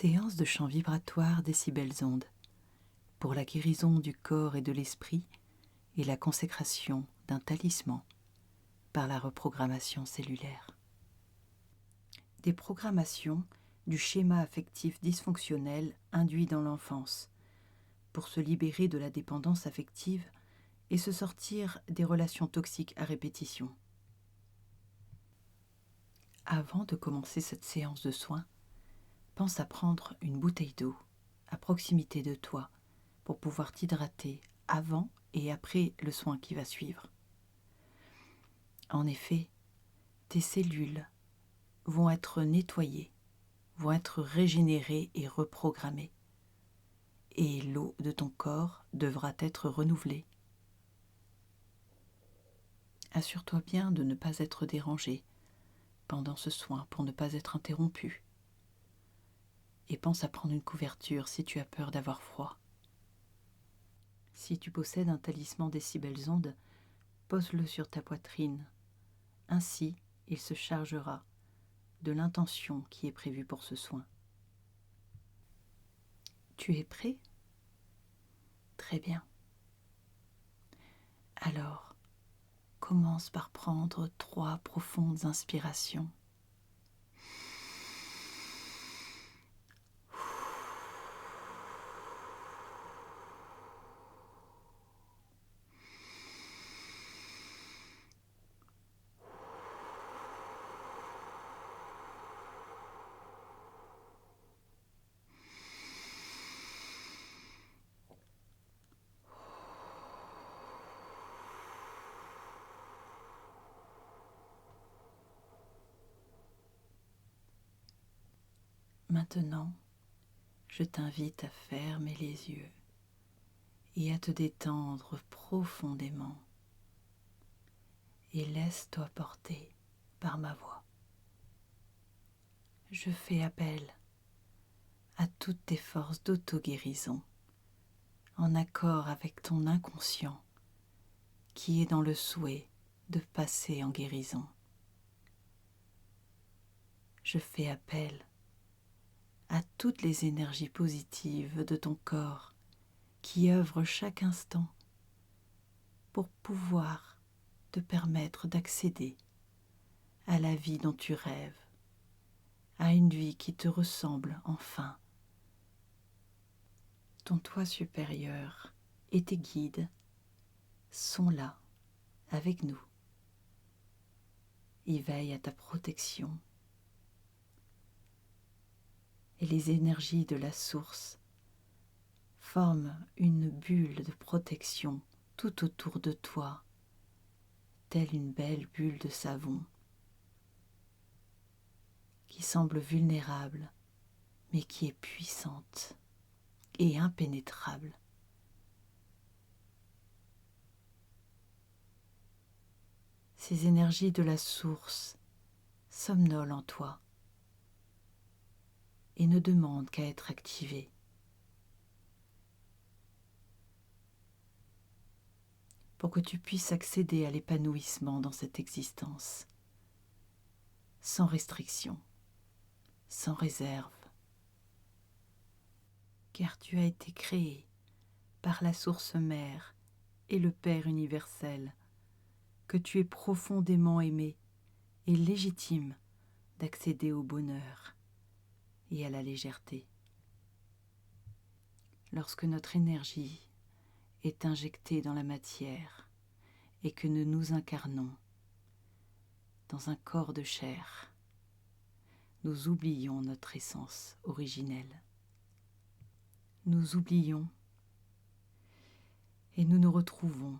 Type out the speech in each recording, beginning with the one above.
Séance de chant vibratoire décibels ondes pour la guérison du corps et de l'esprit et la consécration d'un talisman par la reprogrammation cellulaire. Déprogrammation du schéma affectif dysfonctionnel induit dans l'enfance pour se libérer de la dépendance affective et se sortir des relations toxiques à répétition. Avant de commencer cette séance de soins, pense à prendre une bouteille d'eau à proximité de toi pour pouvoir t'hydrater avant et après le soin qui va suivre. En effet, tes cellules vont être nettoyées, vont être régénérées et reprogrammées, et l'eau de ton corps devra être renouvelée. Assure-toi bien de ne pas être dérangé pendant ce soin pour ne pas être interrompu. Et pense à prendre une couverture si tu as peur d'avoir froid. Si tu possèdes un talisman décibels ondes, pose-le sur ta poitrine. Ainsi, il se chargera de l'intention qui est prévue pour ce soin. Tu es prêt ? Très bien. Alors, commence par prendre 3 profondes inspirations. Maintenant, je t'invite à fermer les yeux et à te détendre profondément et laisse-toi porter par ma voix. Je fais appel à toutes tes forces d'auto-guérison en accord avec ton inconscient qui est dans le souhait de passer en guérison. Je fais appel à toutes les énergies positives de ton corps qui œuvrent chaque instant pour pouvoir te permettre d'accéder à la vie dont tu rêves, à une vie qui te ressemble enfin. Ton toi supérieur et tes guides sont là, avec nous. Ils veillent à ta protection. Et les énergies de la source forment une bulle de protection tout autour de toi, telle une belle bulle de savon qui semble vulnérable, mais qui est puissante et impénétrable. Ces énergies de la source somnolent en toi et ne demandent qu'à être activées. Pour que tu puisses accéder à l'épanouissement dans cette existence, sans restriction, sans réserve, car tu as été créé par la source mère et le Père universel, que tu es profondément aimé et légitime d'accéder au bonheur et à la légèreté. Lorsque notre énergie est injectée dans la matière et que nous nous incarnons dans un corps de chair, nous oublions notre essence originelle. Nous oublions et nous nous retrouvons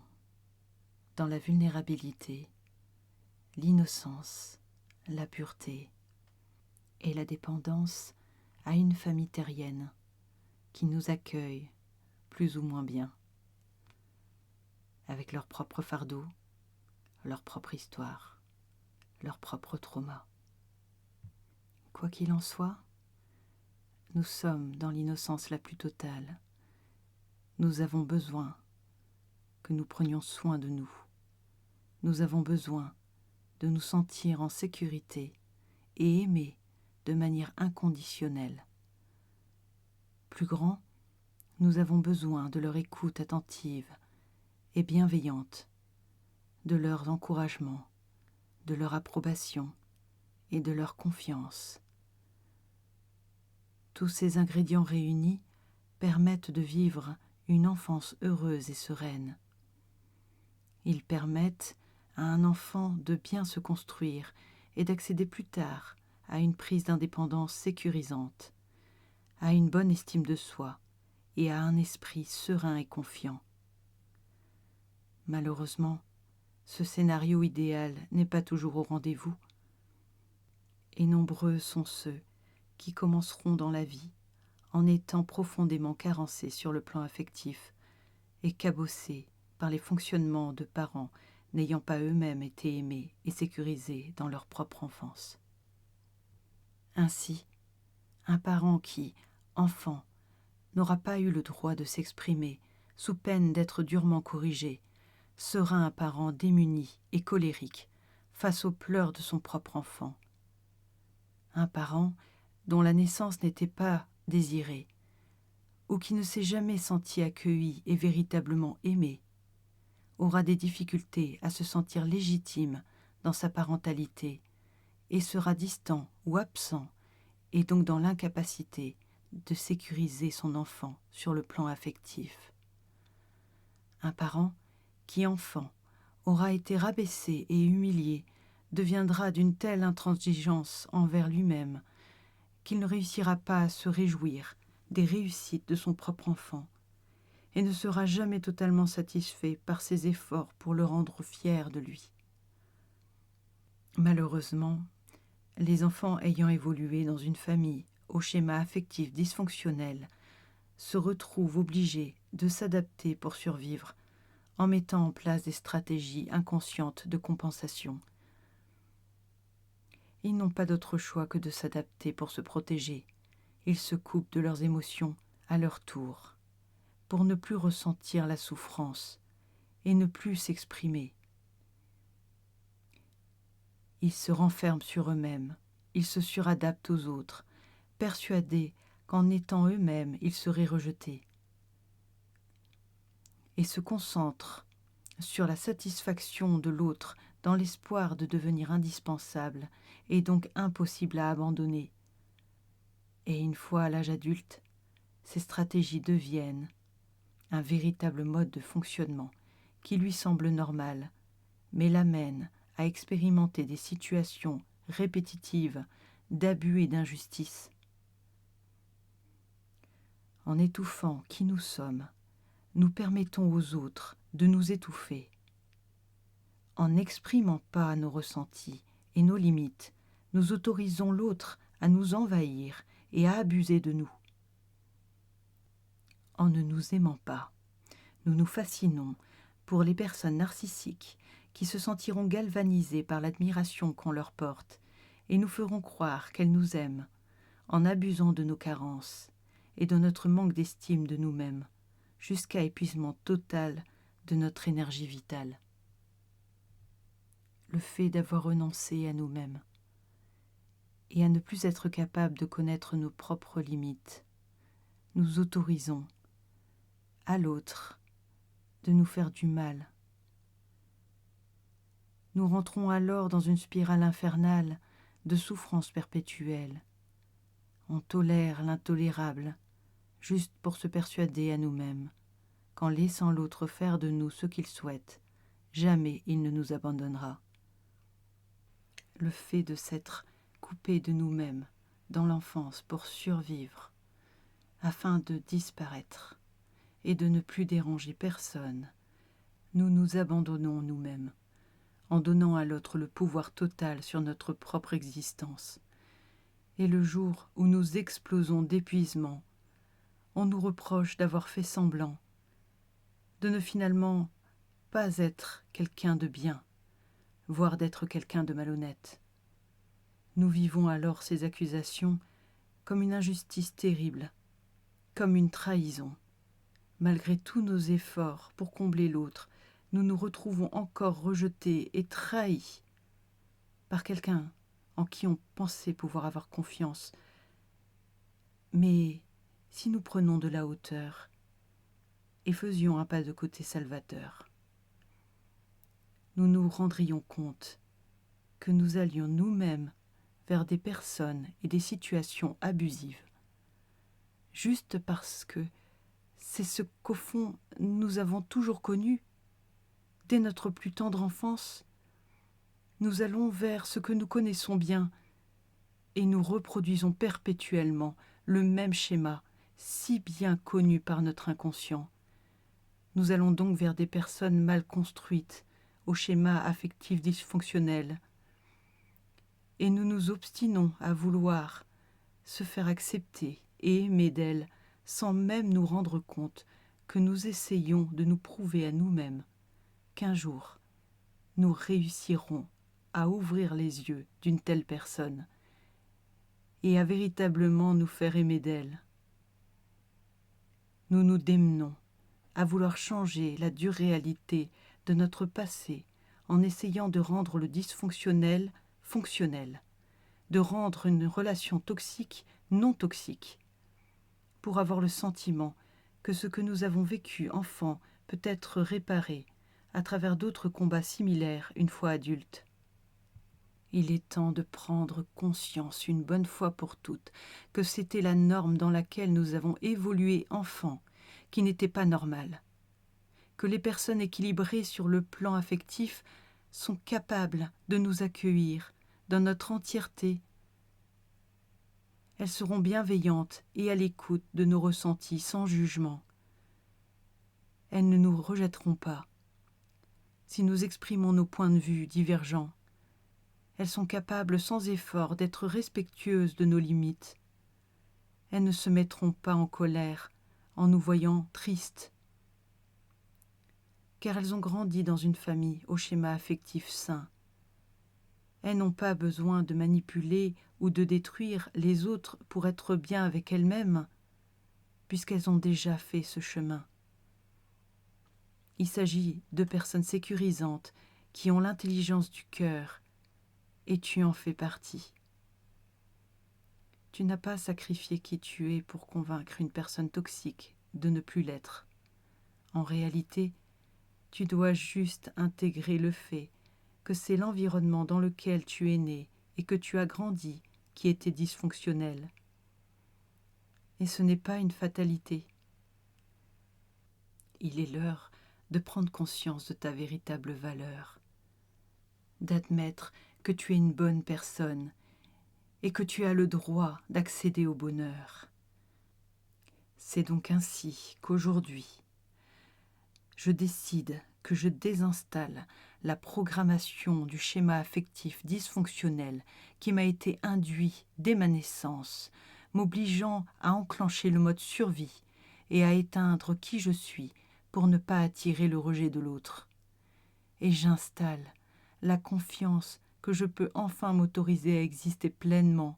dans la vulnérabilité, l'innocence, la pureté et la dépendance à une famille terrienne qui nous accueille plus ou moins bien, avec leur propre fardeau, leur propre histoire, leur propre trauma. Quoi qu'il en soit, nous sommes dans l'innocence la plus totale. Nous avons besoin que nous prenions soin de nous. Nous avons besoin de nous sentir en sécurité et aimés de manière inconditionnelle Plus grands, nous avons besoin de leur écoute attentive et bienveillante, de leurs encouragements, de leur approbation et de leur confiance. Tous ces ingrédients réunis permettent de vivre une enfance heureuse et sereine. Ils permettent à un enfant de bien se construire et d'accéder plus tard à une prise d'indépendance sécurisante, à une bonne estime de soi et à un esprit serein et confiant. Malheureusement, ce scénario idéal n'est pas toujours au rendez-vous, et nombreux sont ceux qui commenceront dans la vie en étant profondément carencés sur le plan affectif et cabossés par les fonctionnements de parents n'ayant pas eux-mêmes été aimés et sécurisés dans leur propre enfance. Ainsi, un parent qui, enfant, n'aura pas eu le droit de s'exprimer sous peine d'être durement corrigé, sera un parent démuni et colérique face aux pleurs de son propre enfant. Un parent dont la naissance n'était pas désirée, ou qui ne s'est jamais senti accueilli et véritablement aimé, aura des difficultés à se sentir légitime dans sa parentalité et sera distant ou absent et donc dans l'incapacité de sécuriser son enfant sur le plan affectif. Un parent qui, enfant, aura été rabaissé et humilié deviendra d'une telle intransigeance envers lui-même qu'il ne réussira pas à se réjouir des réussites de son propre enfant et ne sera jamais totalement satisfait par ses efforts pour le rendre fier de lui. Malheureusement, les enfants ayant évolué dans une famille au schéma affectif dysfonctionnel se retrouvent obligés de s'adapter pour survivre en mettant en place des stratégies inconscientes de compensation. Ils n'ont pas d'autre choix que de s'adapter pour se protéger. Ils se coupent de leurs émotions à leur tour, pour ne plus ressentir la souffrance et ne plus s'exprimer. Ils se renferment sur eux-mêmes, ils se suradaptent aux autres, persuadés qu'en étant eux-mêmes, ils seraient rejetés, et se concentrent sur la satisfaction de l'autre dans l'espoir de devenir indispensable et donc impossible à abandonner. Et une fois à l'âge adulte, ces stratégies deviennent un véritable mode de fonctionnement qui lui semble normal, mais l'amène à expérimenter des situations répétitives d'abus et d'injustice. En étouffant qui nous sommes, nous permettons aux autres de nous étouffer. En n'exprimant pas nos ressentis et nos limites, nous autorisons l'autre à nous envahir et à abuser de nous. En ne nous aimant pas, nous nous fascinons pour les personnes narcissiques qui se sentiront galvanisées par l'admiration qu'on leur porte et nous ferons croire qu'elles nous aiment en abusant de nos carences et de notre manque d'estime de nous-mêmes jusqu'à épuisement total de notre énergie vitale. Le fait d'avoir renoncé à nous-mêmes et à ne plus être capable de connaître nos propres limites, nous autorisons à l'autre de nous faire du mal. Nous rentrons alors dans une spirale infernale de souffrance perpétuelle. On tolère l'intolérable juste pour se persuader à nous-mêmes qu'en laissant l'autre faire de nous ce qu'il souhaite, jamais il ne nous abandonnera. Le fait de s'être coupé de nous-mêmes dans l'enfance pour survivre, afin de disparaître et de ne plus déranger personne, nous nous abandonnons nous-mêmes, en donnant à l'autre le pouvoir total sur notre propre existence. Et le jour où nous explosons d'épuisement, on nous reproche d'avoir fait semblant, de ne finalement pas être quelqu'un de bien, voire d'être quelqu'un de malhonnête. Nous vivons alors ces accusations comme une injustice terrible, comme une trahison. Malgré tous nos efforts pour combler l'autre, nous nous retrouvons encore rejetés et trahis par quelqu'un en qui on pensait pouvoir avoir confiance. Mais Si nous prenons de la hauteur et faisions un pas de côté salvateur, nous nous rendrions compte que nous allions nous-mêmes vers des personnes et des situations abusives, juste parce que c'est ce qu'au fond nous avons toujours connu. Dès notre plus tendre enfance, nous allons vers ce que nous connaissons bien et nous reproduisons perpétuellement le même schéma si bien connu par notre inconscient. Nous allons donc vers des personnes mal construites, au schéma affectif dysfonctionnel, et nous nous obstinons à vouloir se faire accepter et aimer d'elles sans même nous rendre compte que nous essayons de nous prouver à nous-mêmes qu'un jour nous réussirons à ouvrir les yeux d'une telle personne et à véritablement nous faire aimer d'elle. Nous nous démenons à vouloir changer la dure réalité de notre passé en essayant de rendre le dysfonctionnel fonctionnel, de rendre une relation toxique non toxique, pour avoir le sentiment que ce que nous avons vécu enfant peut être réparé à travers d'autres combats similaires une fois adultes. Il est temps de prendre conscience une bonne fois pour toutes que c'était la norme dans laquelle nous avons évolué enfants, qui n'était pas normale, que les personnes équilibrées sur le plan affectif sont capables de nous accueillir dans notre entièreté. Elles seront bienveillantes et à l'écoute de nos ressentis sans jugement. Elles ne nous rejetteront pas. Si nous exprimons nos points de vue divergents, elles sont capables sans effort d'être respectueuses de nos limites. Elles ne se mettront pas en colère en nous voyant tristes, car elles ont grandi dans une famille au schéma affectif sain. Elles n'ont pas besoin de manipuler ou de détruire les autres pour être bien avec elles-mêmes, puisqu'elles ont déjà fait ce chemin. Il s'agit de personnes sécurisantes qui ont l'intelligence du cœur, et tu en fais partie. Tu n'as pas sacrifié qui tu es pour convaincre une personne toxique de ne plus l'être. En réalité, tu dois juste intégrer le fait que c'est l'environnement dans lequel tu es né et que tu as grandi qui était dysfonctionnel. Et ce n'est pas une fatalité. Il est l'heure de prendre conscience de ta véritable valeur, d'admettre que tu es une bonne personne et que tu as le droit d'accéder au bonheur. C'est donc ainsi qu'aujourd'hui, je décide que je désinstalle la programmation du schéma affectif dysfonctionnel qui m'a été induit dès ma naissance, m'obligeant à enclencher le mode survie et à éteindre qui je suis pour ne pas attirer le rejet de l'autre. Et j'installe la confiance que je peux enfin m'autoriser à exister pleinement,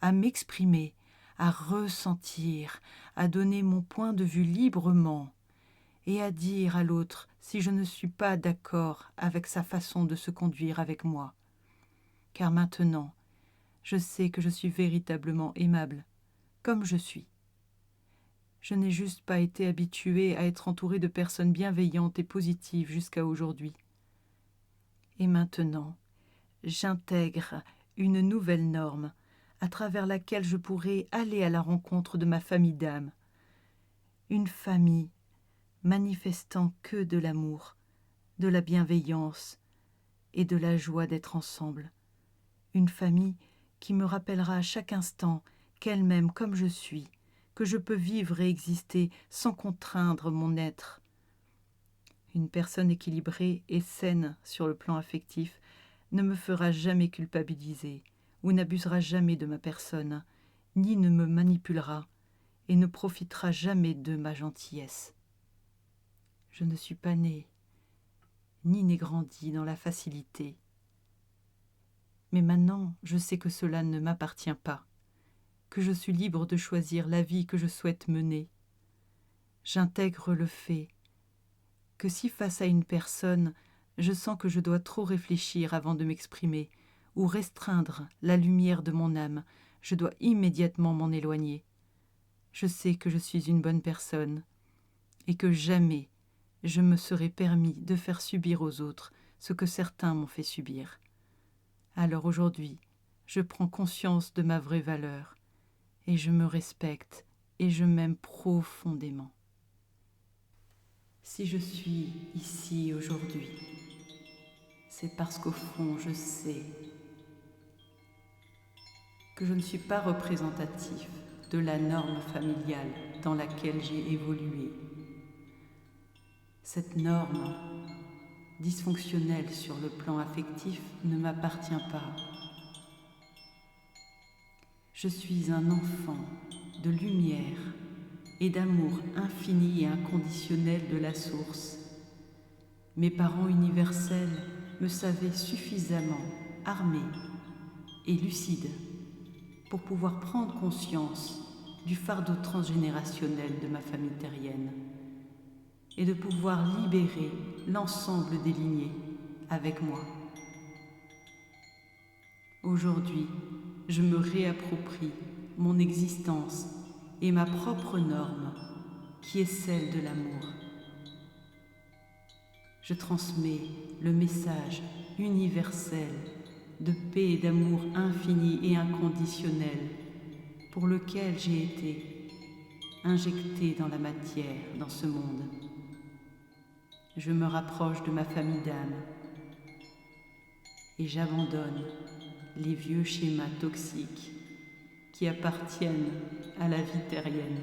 à m'exprimer, à ressentir, à donner mon point de vue librement et à dire à l'autre si je ne suis pas d'accord avec sa façon de se conduire avec moi. Car maintenant, je sais que je suis véritablement aimable, comme je suis. Je n'ai juste pas été habituée à être entourée de personnes bienveillantes et positives jusqu'à aujourd'hui. Et maintenant, j'intègre une nouvelle norme à travers laquelle je pourrai aller à la rencontre de ma famille d'âme. Une famille manifestant que de l'amour, de la bienveillance et de la joie d'être ensemble. Une famille qui me rappellera à chaque instant qu'elle m'aime comme je suis, que je peux vivre et exister sans contraindre mon être. Une personne équilibrée et saine sur le plan affectif ne me fera jamais culpabiliser ou n'abusera jamais de ma personne, ni ne me manipulera et ne profitera jamais de ma gentillesse. Je ne suis pas née, ni n'ai grandi dans la facilité. Mais maintenant, je sais que cela ne m'appartient pas, que je suis libre de choisir la vie que je souhaite mener. J'intègre le fait que si face à une personne, je sens que je dois trop réfléchir avant de m'exprimer ou restreindre la lumière de mon âme, je dois immédiatement m'en éloigner. Je sais que je suis une bonne personne et que jamais je me serais permis de faire subir aux autres ce que certains m'ont fait subir. Alors aujourd'hui, je prends conscience de ma vraie valeur et je me respecte et je m'aime profondément. Si je suis ici aujourd'hui, c'est parce qu'au fond, je sais que je ne suis pas représentatif de la norme familiale dans laquelle j'ai évolué. Cette norme, dysfonctionnelle sur le plan affectif, ne m'appartient pas. Je suis un enfant de lumière et d'amour infini et inconditionnel de la source. Mes parents universels me savaient suffisamment armé et lucide pour pouvoir prendre conscience du fardeau transgénérationnel de ma famille terrienne et de pouvoir libérer l'ensemble des lignées avec moi. Aujourd'hui, je me réapproprie mon existence et ma propre norme, qui est celle de l'amour. Je transmets le message universel de paix et d'amour infini et inconditionnel pour lequel j'ai été injecté dans la matière, dans ce monde. Je me rapproche de ma famille d'âme et j'abandonne les vieux schémas toxiques qui appartiennent à la vie terrienne.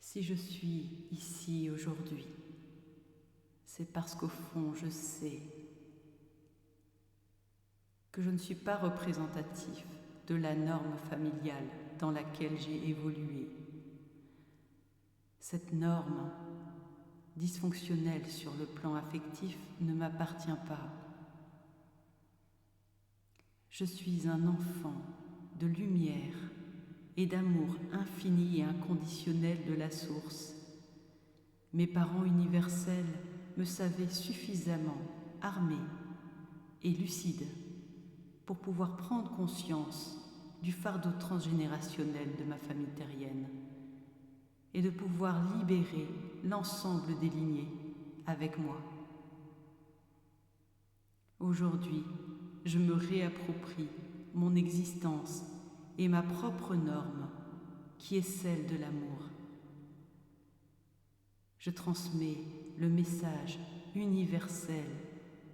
Si je suis ici aujourd'hui, c'est parce qu'au fond je sais que je ne suis pas représentatif de la norme familiale dans laquelle j'ai évolué. Cette norme, dysfonctionnelle sur le plan affectif, ne m'appartient pas. Je suis un enfant de lumière et d'amour infini et inconditionnel de la source. Mes parents universels me savaient suffisamment armé et lucide pour pouvoir prendre conscience du fardeau transgénérationnel de ma famille terrienne et de pouvoir libérer l'ensemble des lignées avec moi. Aujourd'hui, je me réapproprie mon existence et ma propre norme, qui est celle de l'amour. Je transmets le message universel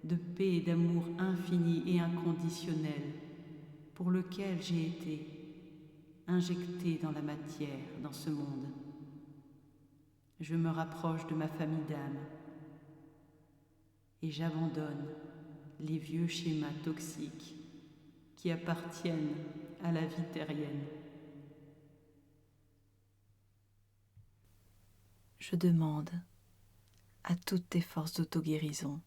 de paix et d'amour infini et inconditionnel pour lequel j'ai été injecté dans la matière, dans ce monde. Je me rapproche de ma famille d'âme et j'abandonne les vieux schémas toxiques qui appartiennent à la vie terrienne. Je demande à toutes tes forces d'auto-guérison,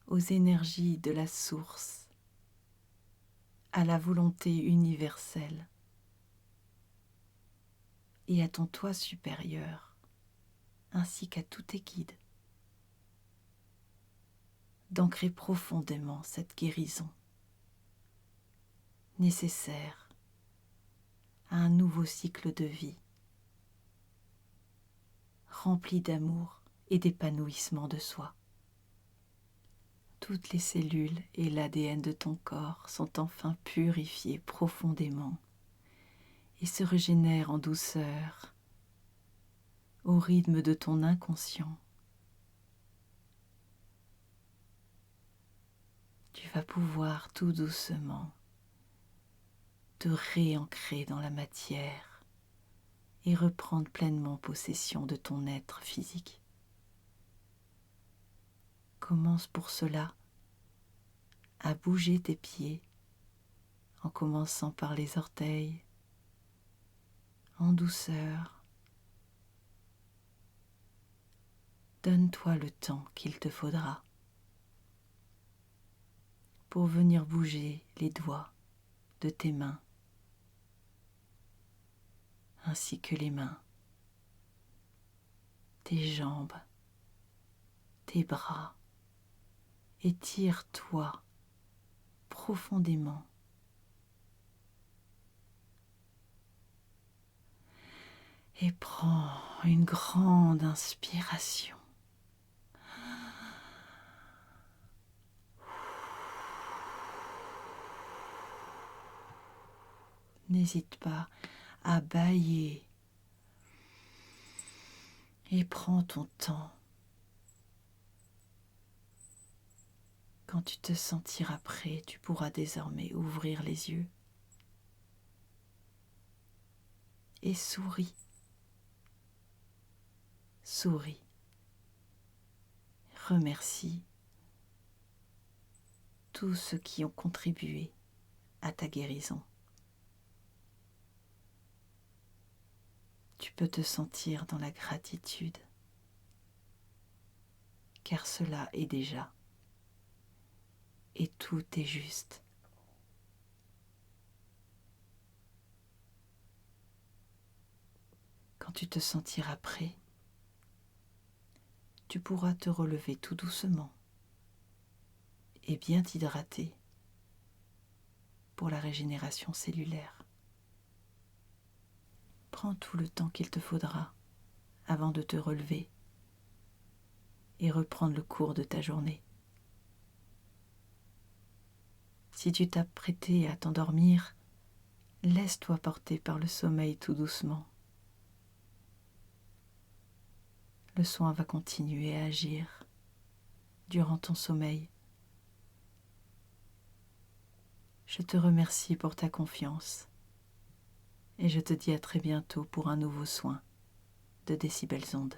aux énergies de la source, à la volonté universelle et à ton toi supérieur, ainsi qu'à tous tes guides, d'ancrer profondément cette guérison nécessaire à un nouveau cycle de vie, rempli d'amour et d'épanouissement de soi. Toutes les cellules et l'ADN de ton corps sont enfin purifiés profondément et se régénèrent en douceur au rythme de ton inconscient. Tu vas pouvoir tout doucement te réancrer dans la matière et reprendre pleinement possession de ton être physique. Commence pour cela à bouger tes pieds en commençant par les orteils, en douceur. Donne-toi le temps qu'il te faudra pour venir bouger les doigts de tes mains ainsi que les mains, tes jambes, tes bras. Étire-toi profondément. Et prends une grande inspiration. N'hésite pas à bâiller et prends ton temps. Quand tu te sentiras prêt, tu pourras désormais ouvrir les yeux et souris. Souris. Remercie tous ceux qui ont contribué à ta guérison. Tu peux te sentir dans la gratitude, car cela est déjà, et tout est juste. Quand tu te sentiras prêt, tu pourras te relever tout doucement et bien t'hydrater pour la régénération cellulaire. Prends tout le temps qu'il te faudra avant de te relever et reprendre le cours de ta journée. Si tu t'apprêtais à t'endormir, laisse-toi porter par le sommeil tout doucement. Le soin va continuer à agir durant ton sommeil. Je te remercie pour ta confiance et je te dis à très bientôt pour un nouveau soin de Décibels Ondes.